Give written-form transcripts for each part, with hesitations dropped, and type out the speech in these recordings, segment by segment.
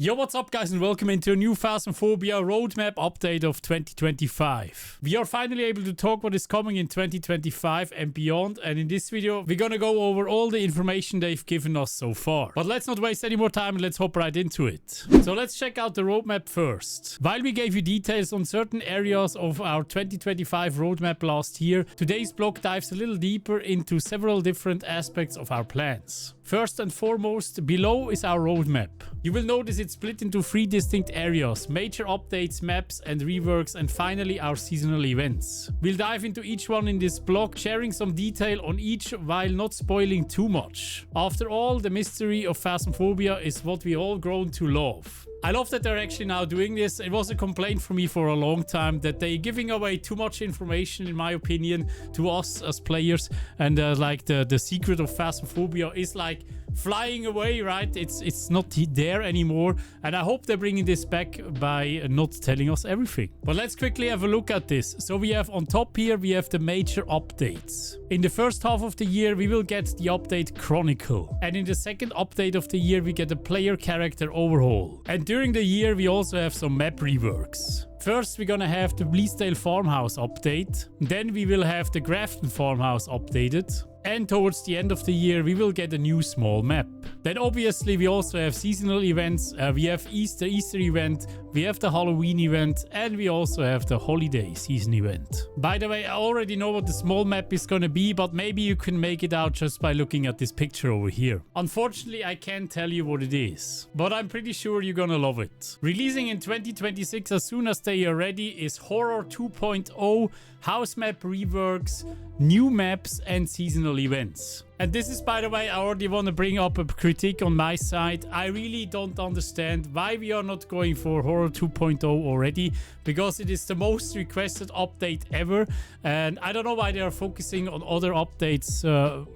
Yo, what's up guys, and welcome into a new Phasmophobia roadmap update of 2025. We are finally able to talk what is coming in 2025 and beyond, and in this video we're gonna go over all the information they've given us so far. But let's not waste any more time and let's hop right into it. So let's check out the roadmap first. While we gave you details on certain areas of our 2025 roadmap last year, today's blog dives a little deeper into several different aspects of our plans. First and foremost, below is our roadmap. You will notice it's split into 3 distinct areas: major updates, maps and reworks, and finally our seasonal events. We'll dive into each one in this blog, sharing some detail on each while not spoiling too much. After all, the mystery of Phasmophobia is what we all grown to love. I love that they're actually now doing this. It was a complaint for me for a long time that they're giving away too much information, in my opinion, to us as players. And like the secret of Phasmophobia is like flying away, right? It's not there anymore. And I hope they're bringing this back by not telling us everything. But let's quickly have a look at this. So we have on top here, we have the major updates. In the first half of the year, we will get the update Chronicle. And in the second update of the year, we get a player character overhaul. And during the year, we also have some map reworks. First, we're gonna have the Bleasdale Farmhouse update. Then we will have the Grafton Farmhouse updated. And towards the end of the year, we will get a new small map. Then obviously we also have seasonal events. We have Easter event, we have the Halloween event, and we also have the holiday season event. By the way, I already know what the small map is gonna be, but maybe you can make it out just by looking at this picture over here. Unfortunately, I can't tell you what it is, but I'm pretty sure you're gonna love it. Releasing in 2026 as soon as they are ready is Horror 2.0, house map reworks, new maps, and seasonal events. And this is, by the way, I already want to bring up a critique on my side. I really don't understand why we are not going for Horror 2.0 already, because it is the most requested update ever. And I don't know why they are focusing on other updates.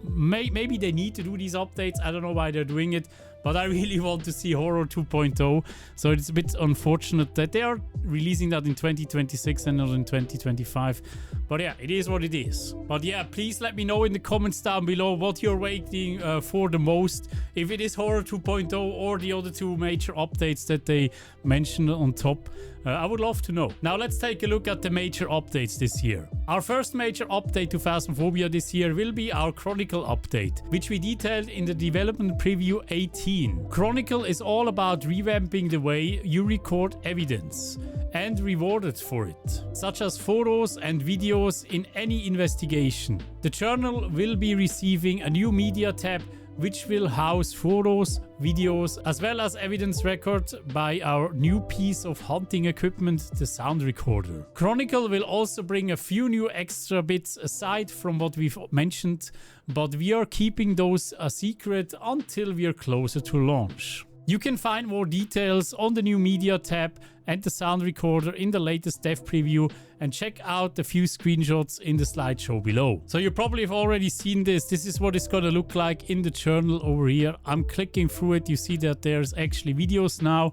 Maybe they need to do these updates. I don't know why they're doing it. But I really want to see Horror 2.0, so it's a bit unfortunate that they are releasing that in 2026 and not in 2025. But yeah, it is what it is. But yeah, please let me know in the comments down below what you're waiting for the most. If it is Horror 2.0 or the other 2 major updates that they mentioned on top. I would love to know. Now let's take a look at the major updates this year. Our first major update to Phasmophobia this year will be our Chronicle update, which we detailed in the development preview 18. Chronicle is all about revamping the way you record evidence and rewarded for it, such as photos and videos in any investigation. The journal will be receiving a new media tab which will house photos, videos, as well as evidence record by our new piece of hunting equipment, the sound recorder. Chronicle will also bring a few new extra bits aside from what we've mentioned, but we are keeping those a secret until we are closer to launch. You can find more details on the new media tab and the sound recorder in the latest dev preview, and check out the few screenshots in the slideshow below. So you probably have already seen this. This is what it's gonna look like in the journal over here. I'm clicking through it. You see that there's actually videos now.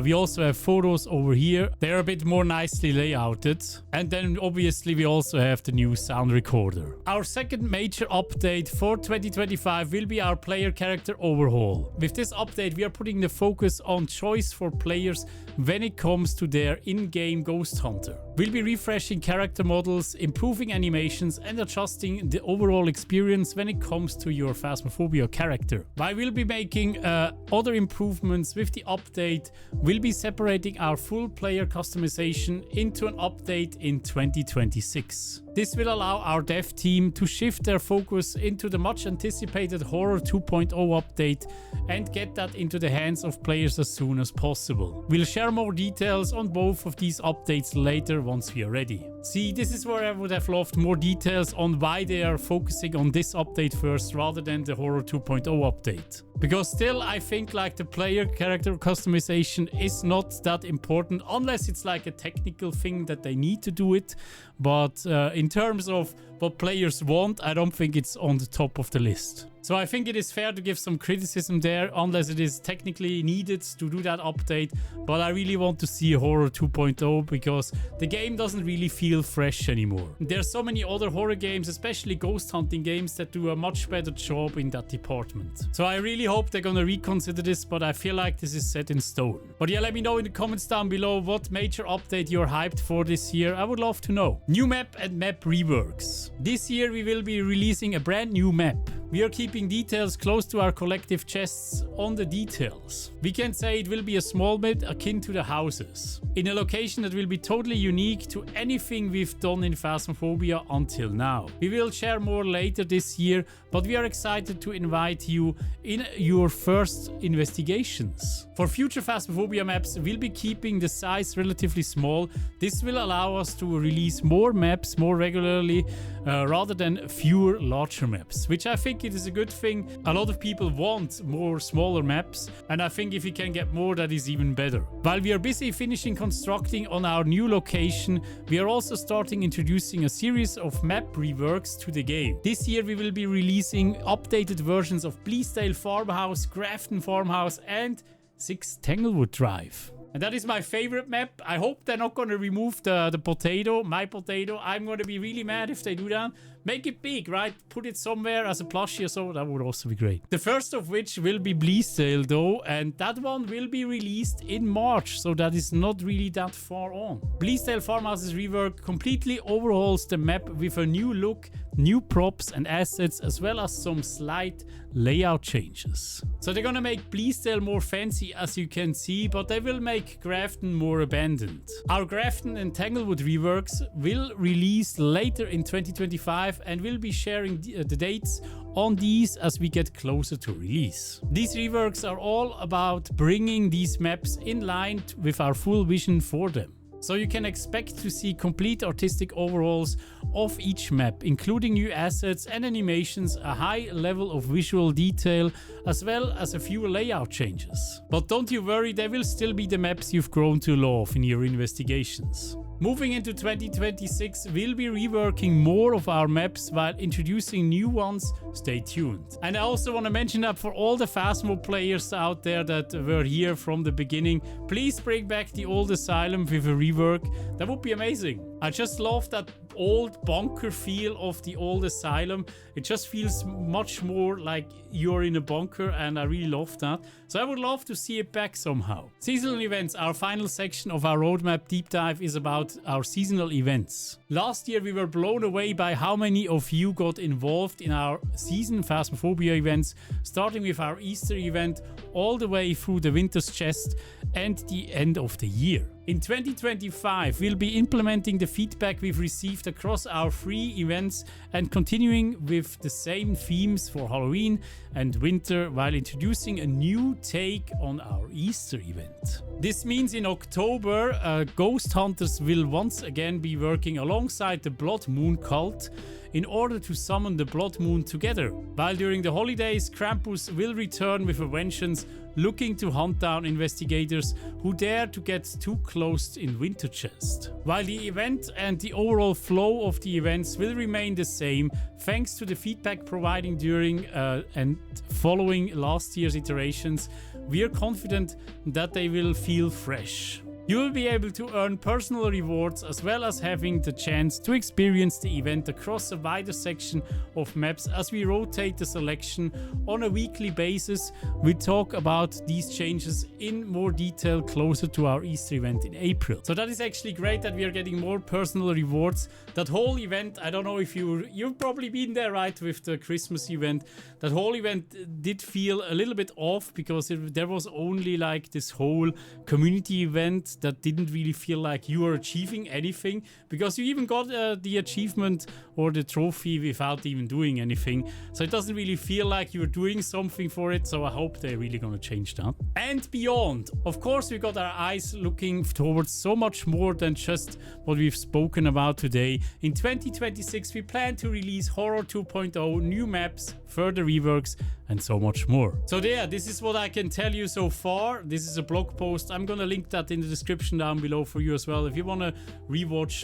We also have photos over here. They're a bit more nicely layouted. And then obviously we also have the new sound recorder. Our second major update for 2025 will be our player character overhaul. With this update, we are putting the focus on choice for players when it comes to their in-game ghost hunter. We'll be refreshing character models, improving animations, and adjusting the overall experience when it comes to your Phasmophobia character. While we'll be making other improvements with the update, we'll be separating our full player customization into an update in 2026. This will allow our dev team to shift their focus into the much anticipated Horror 2.0 update and get that into the hands of players as soon as possible. We'll share more details on both of these updates later once we are ready. See, this is where I would have loved more details on why they are focusing on this update first rather than the Horror 2.0 update. Because still, I think like the player character customization is not that important unless it's like a technical thing that they need to do it. But in terms of what players want, I don't think it's on the top of the list. So I think it is fair to give some criticism there, unless it is technically needed to do that update. But I really want to see Horror 2.0 because the game doesn't really feel fresh anymore. There's so many other horror games, especially ghost hunting games, that do a much better job in that department. So I really hope they're gonna reconsider this, but I feel like this is set in stone. But yeah, let me know in the comments down below what major update you're hyped for this year. I would love to know. New map and map reworks. This year we will be releasing a brand new map. We are keeping details close to our collective chests on the details. We can say it will be a small bit akin to the houses, in a location that will be totally unique to anything we've done in Phasmophobia until now. We will share more later this year, but we are excited to invite you in your first investigations. For future Phasmophobia maps, we'll be keeping the size relatively small. This will allow us to release more maps more regularly rather than fewer larger maps, which I think it is a good thing. A lot of people want more smaller maps, and I think if we can get more, that is even better. While we are busy finishing constructing on our new location, we are also starting introducing a series of map reworks to the game. This year we will be releasing updated versions of Bleasdale Farmhouse, Grafton Farmhouse and 6 Tanglewood Drive. And that is my favorite map. I hope they're not going to remove the potato, my potato. I'm going to be really mad if they do that. Make it big, right? Put it somewhere as a plushie or so. That would also be great. The first of which will be Bleasdale though. And that one will be released in March. So that is not really that far on. Bleasdale Farmhouse's rework completely overhauls the map with a new look, new props and assets, as well as some slight layout changes. So they're gonna make Bleasdale more fancy, as you can see, but they will make Grafton more abandoned. Our Grafton and Tanglewood reworks will release later in 2025 and we'll be sharing the dates on these as we get closer to release. These reworks are all about bringing these maps in line with our full vision for them. So you can expect to see complete artistic overhauls of each map, including new assets and animations, a high level of visual detail, as well as a few layout changes. But don't you worry, they will still be the maps you've grown to love in your investigations. Moving into 2026, we'll be reworking more of our maps while introducing new ones. Stay tuned. And I also want to mention that for all the Phasmo players out there that were here from the beginning, please bring back the old asylum with a rework. That would be amazing. I just love that old bunker feel of the old asylum. It just feels much more like you're in a bunker, and I really love that. So I would love to see it back somehow. Seasonal events. Our final section of our roadmap deep dive is about our seasonal events. Last year we were blown away by how many of you got involved in our season Phasmophobia events, starting with our Easter event all the way through the Winter's Chest and the end of the year. In 2025, we'll be implementing the feedback we've received across our 3 events and continuing with the same themes for Halloween and winter while introducing a new take on our Easter event. This means in October, ghost hunters will once again be working alongside the Blood Moon cult in order to summon the Blood Moon together. While during the holidays, Krampus will return with a vengeance, looking to hunt down investigators who dare to get too close in Winter Chest. While the event and the overall flow of the events will remain the same, thanks to the feedback providing during and following last year's iterations, we are confident that they will feel fresh. You will be able to earn personal rewards as well as having the chance to experience the event across a wider section of maps as we rotate the selection on a weekly basis. We talk about these changes in more detail closer to our Easter event in April. So that is actually great that we are getting more personal rewards. That whole event, I don't know if you've probably been there, right, with the Christmas event. That whole event did feel a little bit off because there was only like this whole community event that didn't really feel like you were achieving anything, because you even got the achievement or the trophy without even doing anything. So it doesn't really feel like you were doing something for it. So I hope they're really going to change that. And beyond, of course, we got our eyes looking towards so much more than just what we've spoken about today. In 2026, we plan to release Horror 2.0, new maps, further reworks, and so much more. So there, this is what I can tell you so far. This is a blog post. I'm gonna link that in the description description down below for you as well. If you want to rewatch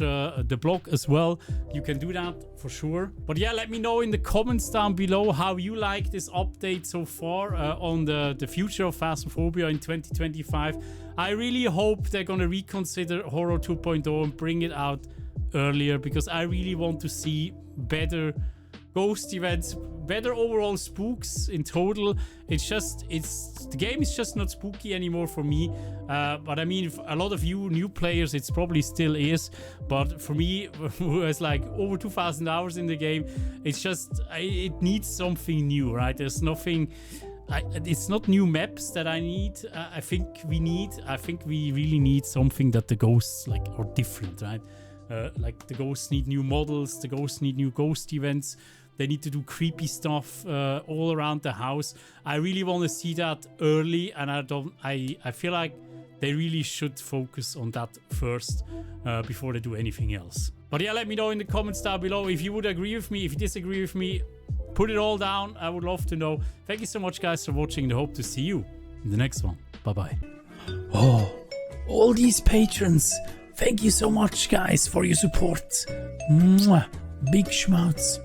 the blog as well, you can do that for sure. But yeah, let me know in the comments down below how you like this update so far on the future of Phasmophobia in 2025. I really hope they're going to reconsider Horror 2.0 and bring it out earlier, because I really want to see better ghost events, better overall spooks in total. The game is just not spooky anymore for me. But I mean, for a lot of you new players, it's probably still is. But for me, who has like over 2,000 hours in the game, it's just, it needs something new, right? There's nothing. It's not new maps that I need. I think we really need something that the ghosts like are different, right? Like the ghosts need new models, the ghosts need new ghost events. They need to do creepy stuff all around the house. I really want to see that early, and I feel like they really should focus on that first before they do anything else. But yeah, let me know in the comments down below if you would agree with me, if you disagree with me. Put it all down. I would love to know. Thank you so much, guys, for watching, and I hope to see you in the next one. Bye-bye. Oh, all these patrons. Thank you so much, guys, for your support. Mwah. Big schmouts.